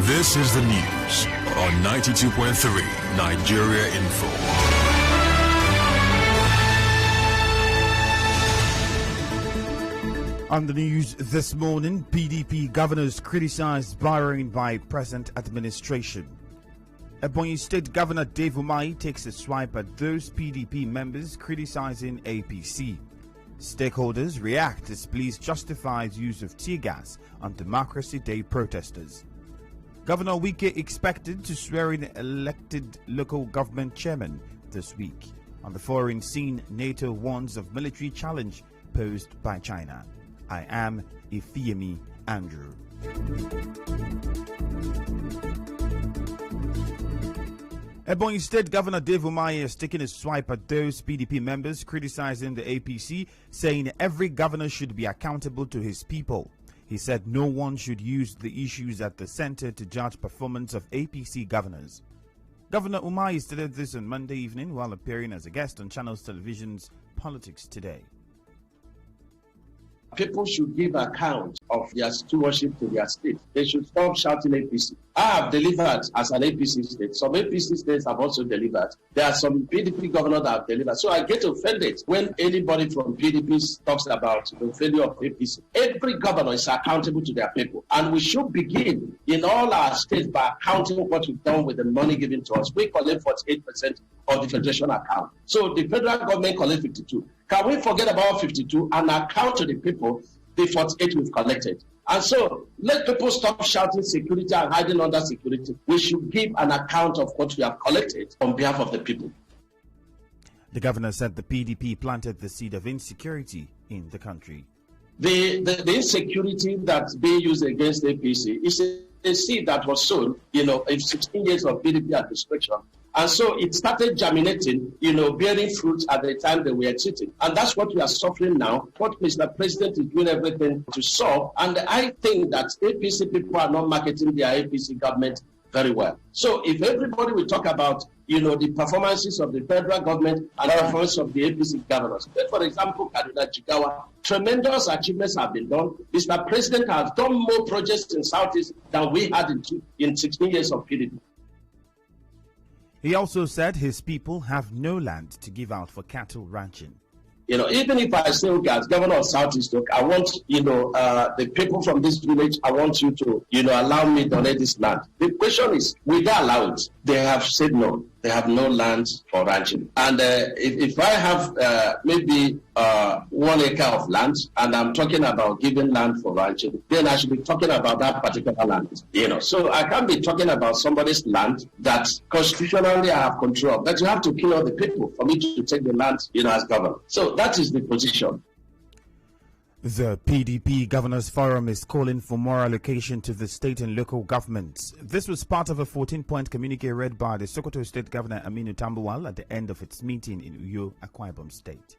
This is the news on 92.3 Nigeria Info. On the news this morning, PDP governors criticized borrowing by present administration. Ebonyi State Governor Dave Umahi takes a swipe at those PDP members criticizing APC. Stakeholders react as police justifies use of tear gas on Democracy Day protesters. Governor Wike expected to swear in elected local government chairman this week. On the foreign scene, NATO warns of military challenge posed by China. I am Ifiemi Andrew. Ebonyi State Governor Dave Umahi has taken a swipe at those PDP members criticizing the APC, saying every governor should be accountable to his people. He said no one should use the issues at the center to judge performance of APC governors. Governor Umahi stated this on Monday evening while appearing as a guest on Channels Television's Politics Today. People should give account of their stewardship to their state. They should stop shouting APC. I have delivered as an APC state. Some APC states have also delivered. There are some PDP governors that have delivered. So I get offended when anybody from PDP talks about the failure of APC. Every governor is accountable to their people. And we should begin in all our states by accounting what we've done with the money given to us. We collect 48% of the federation account. So the federal government collects 52%. Can we forget about 52 and account to the people the 48 we've collected? And so let people stop shouting security and hiding under security. We should give an account of what we have collected on behalf of the people. The governor said the PDP planted the seed of insecurity in the country. The insecurity that's being used against APC is a seed that was sown, in 16 years of PDP administration. And so it started germinating, bearing fruit at the time that we are sitting. And that's what we are suffering now, what Mr. President is doing everything to solve. And I think that APC people are not marketing their APC government very well. So if everybody will talk about, the performances of the federal government and the performance of the APC governors. For example, Kaduna Jigawa, tremendous achievements have been done. Mr. President has done more projects in Southeast than we had in 16 years of PDP. He also said his people have no land to give out for cattle ranching. Even if I say, okay, as governor of Southeast, I want, the people from this village, I want you to, allow me to donate this land. The question is, will they allow it? They have said no. They have no land for ranching. And if I have maybe 1 acre of land, and I'm talking about giving land for ranching, then I should be talking about that particular land. So I can't be talking about somebody's land that constitutionally I have control of. But you have to kill all the people for me to take the land, as governor. So that is the position. The PDP Governors Forum is calling for more allocation to the state and local governments. This was part of a 14-point communique read by the Sokoto State Governor Aminu Tambuwal at the end of its meeting in Uyo, Akwa Ibom State.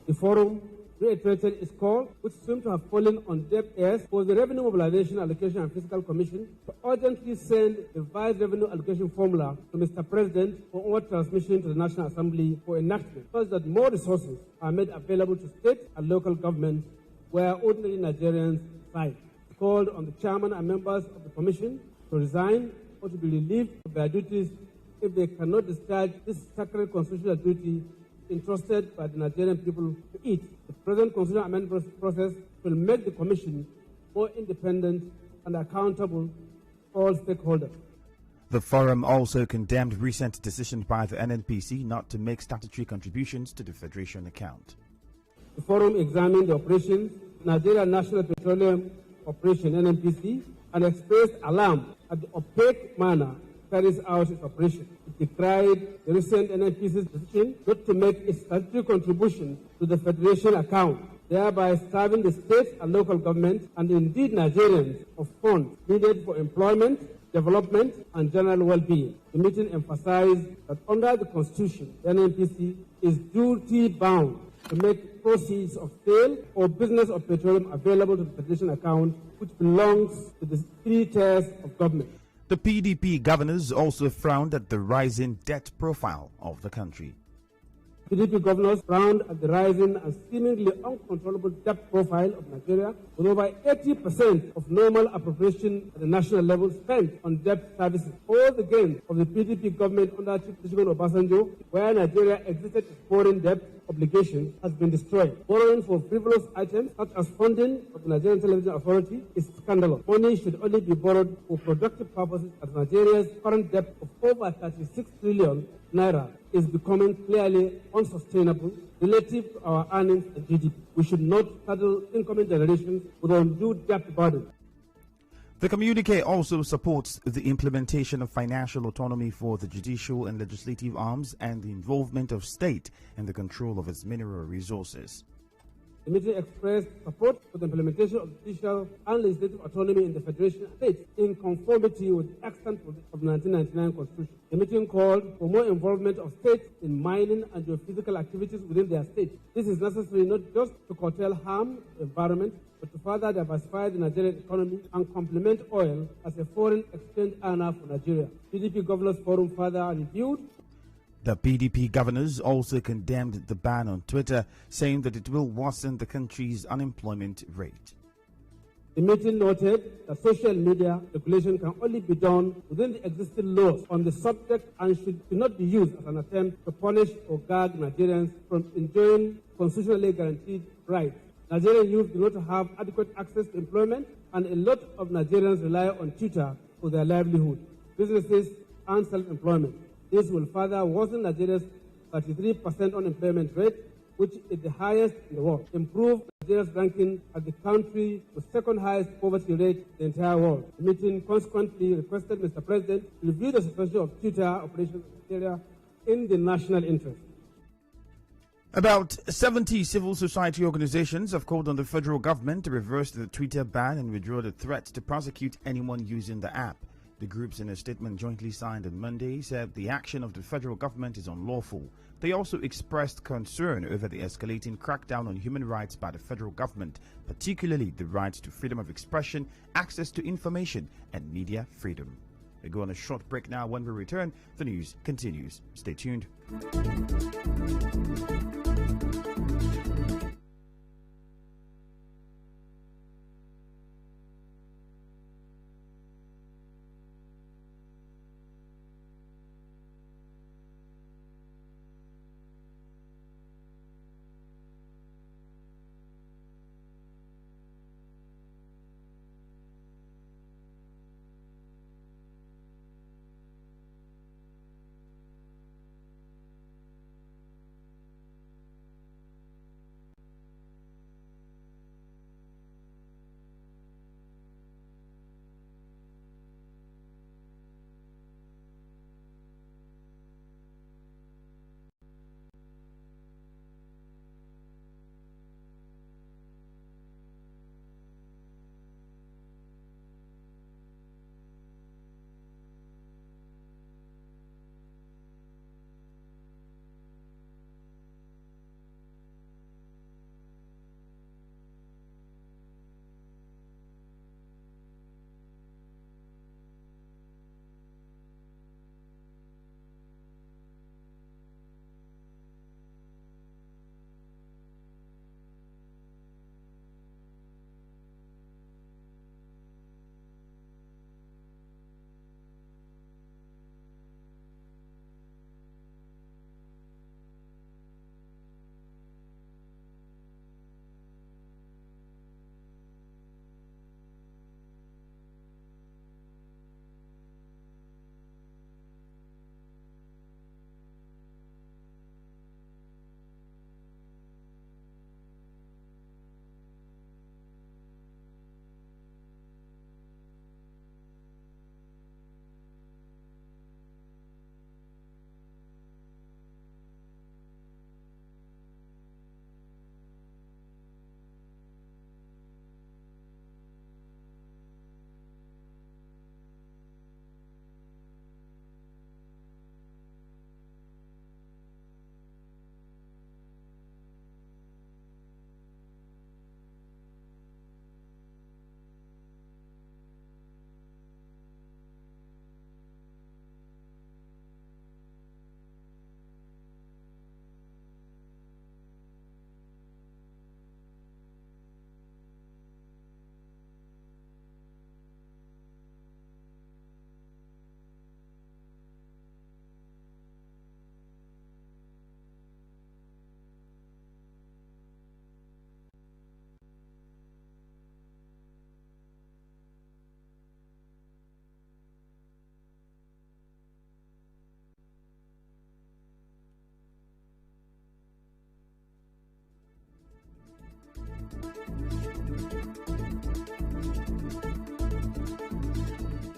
The forum reiterated its call, which seemed to have fallen on deaf ears, for the Revenue Mobilization Allocation and Fiscal Commission to urgently send the revised revenue allocation formula to Mr. President for onward transmission to the National Assembly for enactment, such that more resources are made available to state and local governments where ordinary Nigerians reside. Called on the chairman and members of the commission to resign or to be relieved of their duties if they cannot discharge this sacred constitutional duty entrusted by the Nigerian people to it. The present constitutional amendment process will make the commission more independent and accountable to all stakeholders. The forum also condemned recent decision by the NNPC not to make statutory contributions to the Federation account. The forum examined the operations of Nigeria National Petroleum Operation (NNPC) and expressed alarm at the opaque manner it carries out its operation. It decried the recent NNPC's decision not to make a statutory contribution to the Federation account, thereby starving the state and local government and indeed Nigerians of funds needed for employment, development, and general well-being. The meeting emphasized that under the Constitution, the NNPC is duty-bound to make proceeds of sale or business of petroleum available to the Federation account, which belongs to the 3 tiers of government. The PDP governors also frowned at the rising debt profile of the country. PDP governors frowned at the rising and seemingly uncontrollable debt profile of Nigeria, with over 80% of normal appropriation at the national level spent on debt services. All the gains of the PDP government under Chief Olusegun Obasanjo, where Nigeria exited its foreign debt obligation, has been destroyed. Borrowing for frivolous items such as funding of the Nigerian Television Authority is scandalous. Money should only be borrowed for productive purposes, as Nigeria's current debt of over 36 trillion naira is becoming clearly unsustainable relative to our earnings and GDP. We should not saddle incoming generations with undue debt burden. The communique also supports the implementation of financial autonomy for the judicial and legislative arms and the involvement of state in the control of its mineral resources. The meeting expressed support for the implementation of judicial and legislative autonomy in the Federation and states in conformity with the extant provisions of the 1999 Constitution. The meeting called for more involvement of states in mining and geophysical activities within their states. This is necessary not just to curtail harm to the environment, but to further diversify the Nigerian economy and complement oil as a foreign exchange earner for Nigeria. PDP Governors Forum further reviewed. The PDP governors also condemned the ban on Twitter, saying that it will worsen the country's unemployment rate. The meeting noted that social media regulation can only be done within the existing laws on the subject and should not be used as an attempt to punish or gag Nigerians from enjoying constitutionally guaranteed rights. Nigerian youth do not have adequate access to employment, and a lot of Nigerians rely on Twitter for their livelihood, businesses, and self-employment. This will further worsen Nigeria's 33% unemployment rate, which is the highest in the world. Improve Nigeria's ranking as the country with second highest poverty rate in the entire world. The meeting consequently requested Mr. President to review the situation of Twitter operations in Nigeria in the national interest. About 70 civil society organizations have called on the federal government to reverse the Twitter ban and withdraw the threat to prosecute anyone using the app. The groups, in a statement jointly signed on Monday, said the action of the federal government is unlawful. They also expressed concern over the escalating crackdown on human rights by the federal government, particularly the right to freedom of expression, access to information, and media freedom. We go on a short break now. When we return, the news continues. Stay tuned.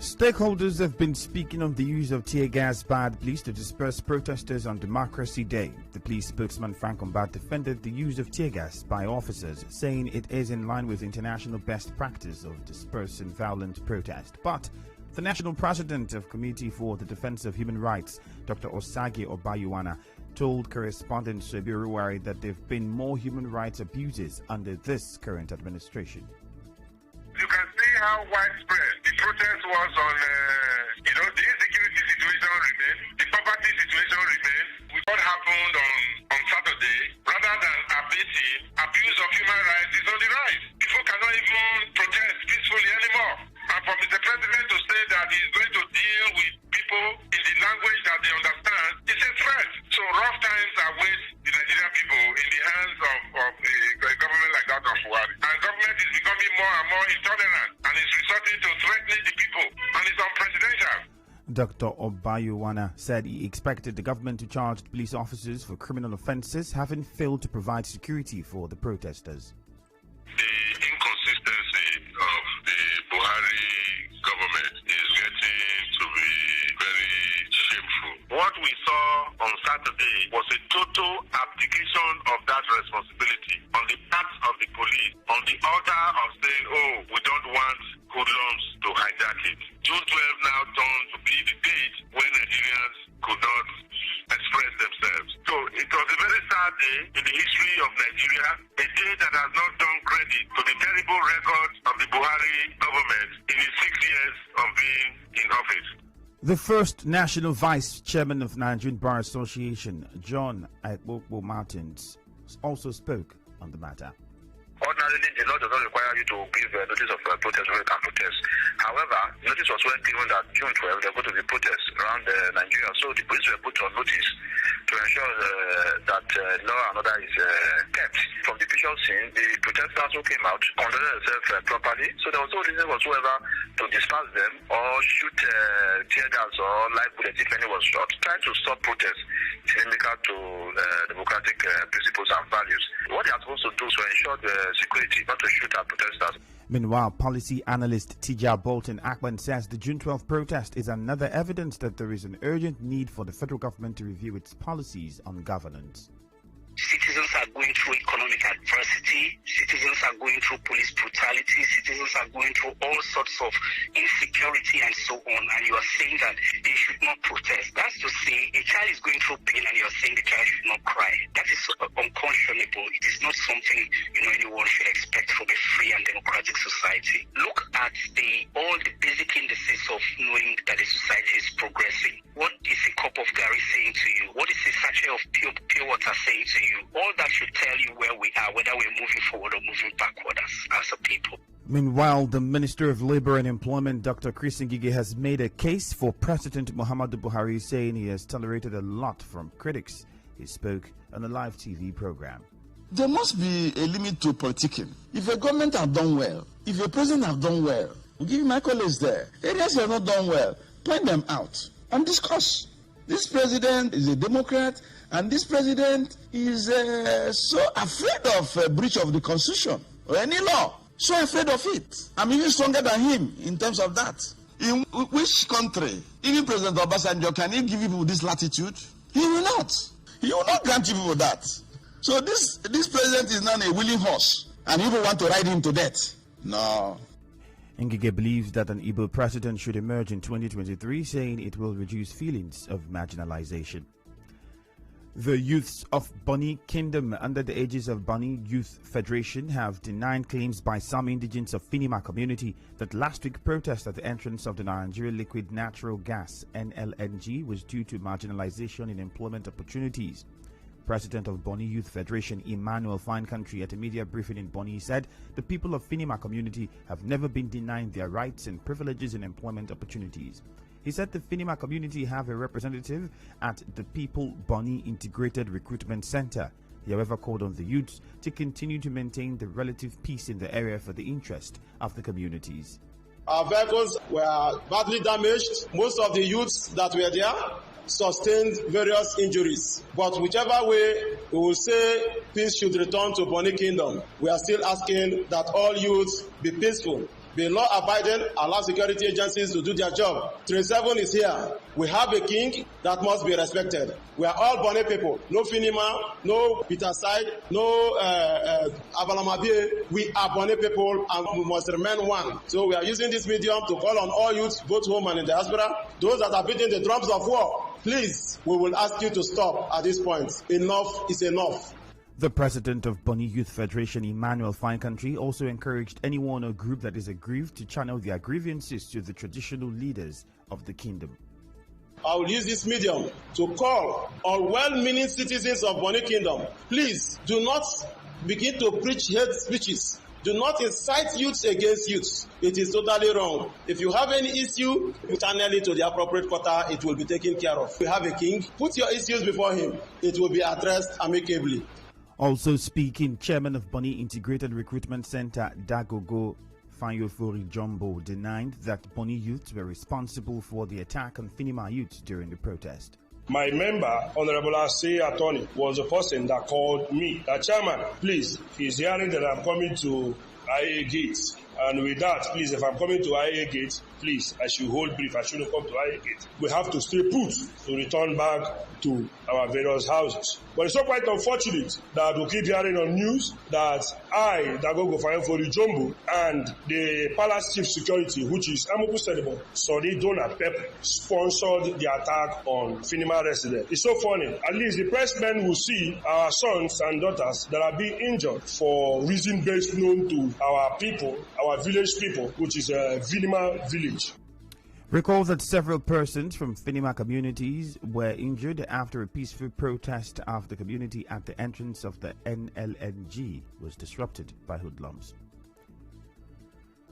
Stakeholders have been speaking on the use of tear gas by the police to disperse protesters on Democracy Day. The police spokesman Frank Ombat defended the use of tear gas by officers, saying it is in line with international best practice of dispersing violent protest. But the national president of Committee for the Defense of Human Rights, Dr. Osage Obayuwana, told correspondent Sebiruwari that there have been more human rights abuses under this current administration. You can see how widespread the protest was on, the insecurity situation remained, the poverty situation remained. What happened on Saturday, rather than abating, abuse of human rights is on the rise. People cannot even protest peacefully anymore. And for Mr. President to say that he's going to deal with people in the language that they understand is a threat. So rough times await the Nigerian people in the hands of a government like that of Buhari. And government is becoming more and more intolerant and is resorting to threatening the people. And it's unprecedented. Dr. Obayuwana said he expected the government to charge police officers for criminal offences, having failed to provide security for the protesters. The inconsistency of the Buhari government is getting to be very shameful. What we saw on Saturday was a total abdication of that responsibility on the part of the police, on the order of saying, we don't want hoodlums to hijack it. June 12 now turned to be the date when Nigerians could not express themselves. So it was a very sad day in the history of Nigeria, a day that has not done credit to the terrible record of the Buhari government in its 6 years of being in office. The first national vice chairman of Nigerian Bar Association, John Akpokpo Martins, also spoke on the matter. Ordinarily, the law does not require you to give notice of protest when you can protest. However, notice was well given that June 12 there are going to be protests around Nigeria. So the police were put on notice to ensure that law and order is kept. From the visual scene, the protesters who came out conducted themselves properly. So there was no reason whatsoever to disperse them or shoot tear gas or live bullets if any was shot. Trying to stop protests is inimical to democratic principles and values. What they are supposed to do is to ensure the security, not to shoot at protesters. Meanwhile, policy analyst Tija Bulletin says the June 12 protest is another evidence that there is an urgent need for the federal government to review its policies on governance. Citizens are going through economic adversity, citizens are going through police brutality, citizens are going through all sorts of insecurity and so on, and you are saying that they should not protest. That's to say, a child is going through pain and you are saying the child should not cry. That is unconscionable. It is not something anyone should expect from a free and democratic society. Look at all the basic indices of knowing that a society is progressing. What is a cup of Gary saying to you? What is a sachet of pure water saying to you? All that should tell you where we are, whether we're moving forward or moving backward as a people. Meanwhile, the Minister of Labour and Employment, Dr. Chris Ngige, has made a case for President Muhammadu Buhari, saying he has tolerated a lot from critics. He spoke on a live TV program. There must be a limit to politicking. If a government have done well, if a president have done well, we'll give my colleagues there. Areas have not done well, point them out and discuss. This president is a Democrat, and this president is so afraid of a breach of the Constitution or any law. So afraid of it. I'm even stronger than him in terms of that. In which country, even President Obasanjo, can he give people this latitude? He will not. He will not grant people that. So this president is not a willing horse, and people want to ride him to death. No. Ngige believes that an Igbo president should emerge in 2023, saying it will reduce feelings of marginalization. The youths of Bonny Kingdom under the aegis of Bonny Youth Federation have denied claims by some indigents of Finima community that last week protest at the entrance of the Nigeria Liquid Natural Gas (NLNG) was due to marginalization in employment opportunities. President of Bonny Youth Federation Emmanuel Finecountry at a media briefing in Bonny said the people of Finima community have never been denied their rights and privileges in employment opportunities. He said the Finima community have a representative at the People Bonny Integrated Recruitment Center. He, however, called on the youths to continue to maintain the relative peace in the area for the interest of the communities. Our vehicles were badly damaged. Most of the youths that were there sustained various injuries. But whichever way we will say peace should return to Bonny Kingdom, we are still asking that all youths be peaceful be law-abiding, allow security agencies to do their job. 37 is here. We have a king that must be respected. We are all Bonny people. No Finima, no Peter Side, no Abalamabie. We are Bonny people and we must remain one. So we are using this medium to call on all youths, both home and in diaspora, those that are beating the drums of war. Please, we will ask you to stop at this point. Enough is enough. The president of Bonny Youth Federation, Emmanuel Finecountry, also encouraged anyone or group that is aggrieved to channel their grievances to the traditional leaders of the kingdom. I will use this medium to call on well-meaning citizens of Bonny Kingdom. Please do not begin to preach hate speeches. Do not incite youths against youths. It is totally wrong. If you have any issue, you channel it to the appropriate quarter. It will be taken care of. We have a king. Put your issues before him. It will be addressed amicably. Also speaking, Chairman of Bonny Integrated Recruitment Center, Dagogo Fayofori Jumbo, denied that Bonny youths were responsible for the attack on Finima youths during the protest. My member, Honorable Ase Attorney, was the person that called me. The chairman, please, he's hearing that I'm coming to IA Gate. And with that, please, if I'm coming to IA Gate, please, I should hold brief. I shouldn't come to IA Gate. We have to stay put to return back to our various houses. But it's so quite unfortunate that we keep hearing on news that I, Dagogo Fayofori Jumbo, and the Palace Chief Security, which is Amoku Sedebo, Sodi Donald Pep, sponsored the attack on Finima residents. It's so funny. At least the pressmen will see our sons and daughters that are being injured for reason based known to our people, our village people, which is Finima village. Recall that several persons from Finima communities were injured after a peaceful protest of the community at the entrance of the NLNG was disrupted by hoodlums.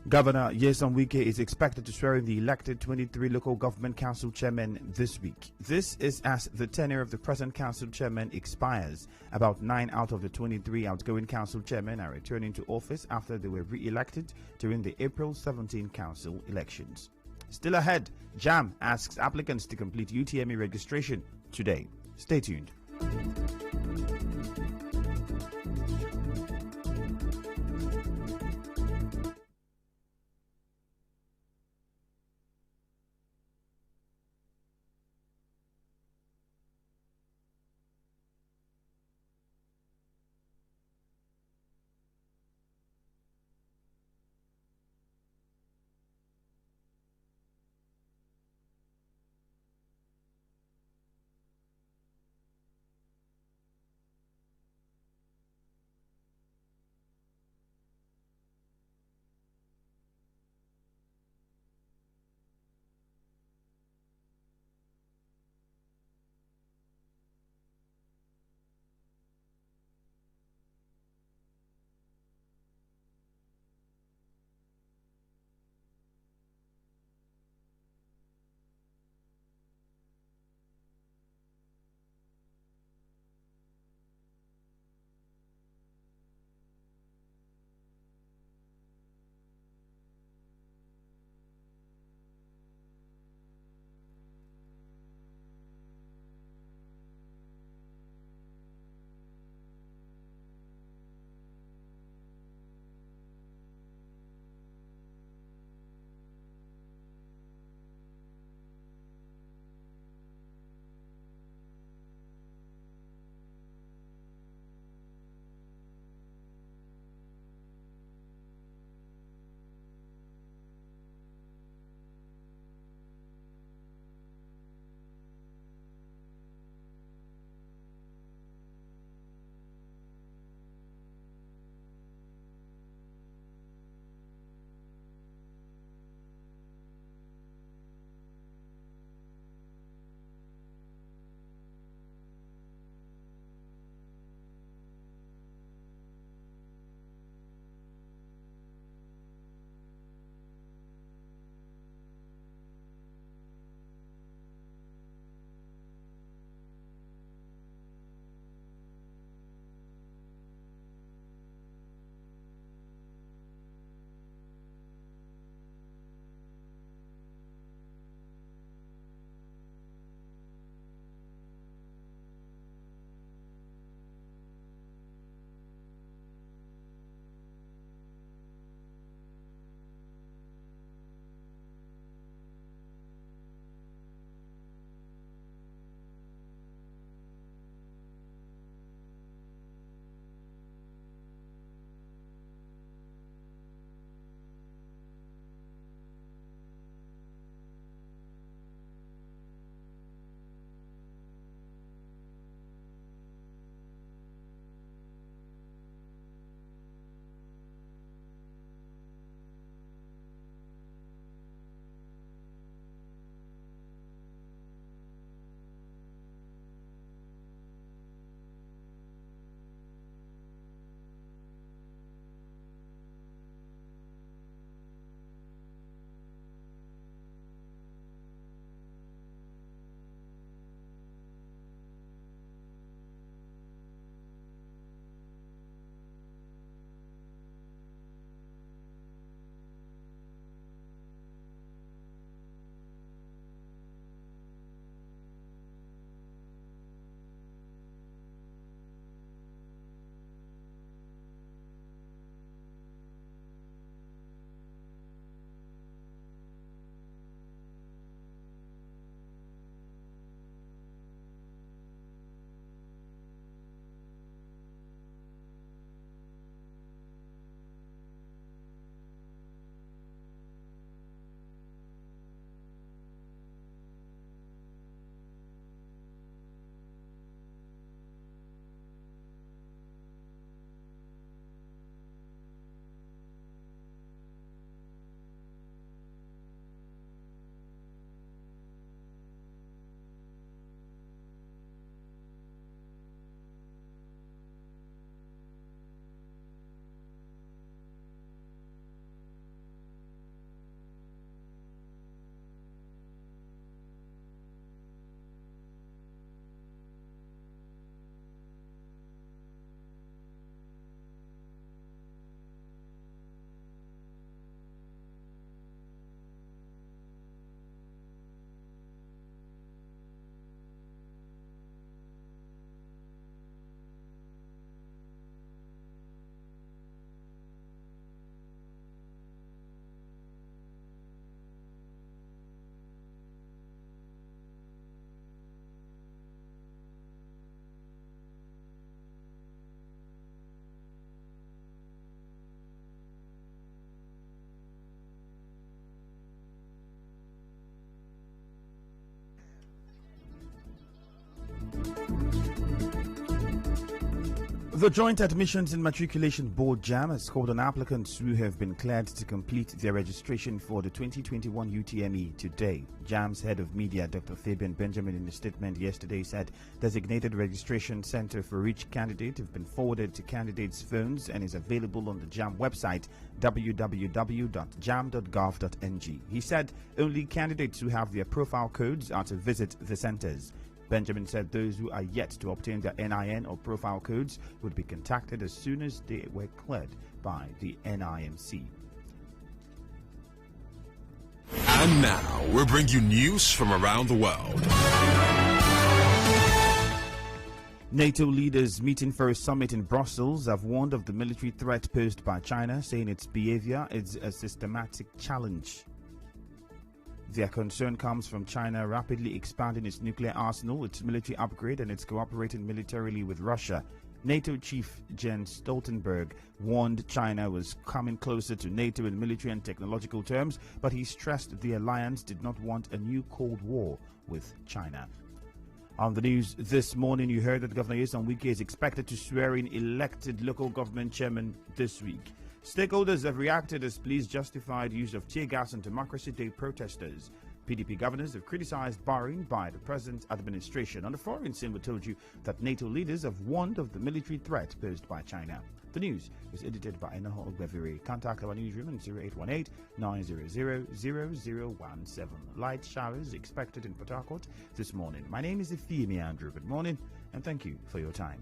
Governor Nyesom Wike is expected to swear in the elected 23 local government council chairmen this week. This is as the tenure of the present council chairman expires. About 9 out of the 23 outgoing council chairmen are returning to office after they were re-elected during the April 17 council elections. Still ahead, JAM asks applicants to complete Ifiemi registration today. Stay tuned. The Joint Admissions and Matriculation Board JAM has called on applicants who have been cleared to complete their registration for the 2021 UTME today. JAM's head of media, Dr. Fabian Benjamin, in a statement yesterday said designated registration center for each candidate have been forwarded to candidates' phones and is available on the JAM website www.jam.gov.ng. He said only candidates who have their profile codes are to visit the centers. Benjamin said those who are yet to obtain their NIN or profile codes would be contacted as soon as they were cleared by the NIMC. And now we'll bring you news from around the world. NATO leaders meeting for a summit in Brussels have warned of the military threat posed by China, saying its behavior is a systematic challenge. Their concern comes from China rapidly expanding its nuclear arsenal, its military upgrade, and its cooperating militarily with Russia. NATO chief Jens Stoltenberg warned China was coming closer to NATO in military and technological terms, but he stressed the alliance did not want a new Cold War with China. On the news this morning, you heard that Governor Nyesom Wike is expected to swear in elected local government chairman this week. Stakeholders have reacted as police justified use of tear gas on Democracy Day protesters. PDP governors have criticized borrowing by the present administration. On the foreign scene, we told you that NATO leaders have warned of the military threat posed by China. The news is edited by Enaho Ogbeviri. Contact our newsroom on 0818-900-0017. Light showers expected in Port Harcourt this morning. My name is Ifiemi Andrew. Good morning and thank you for your time.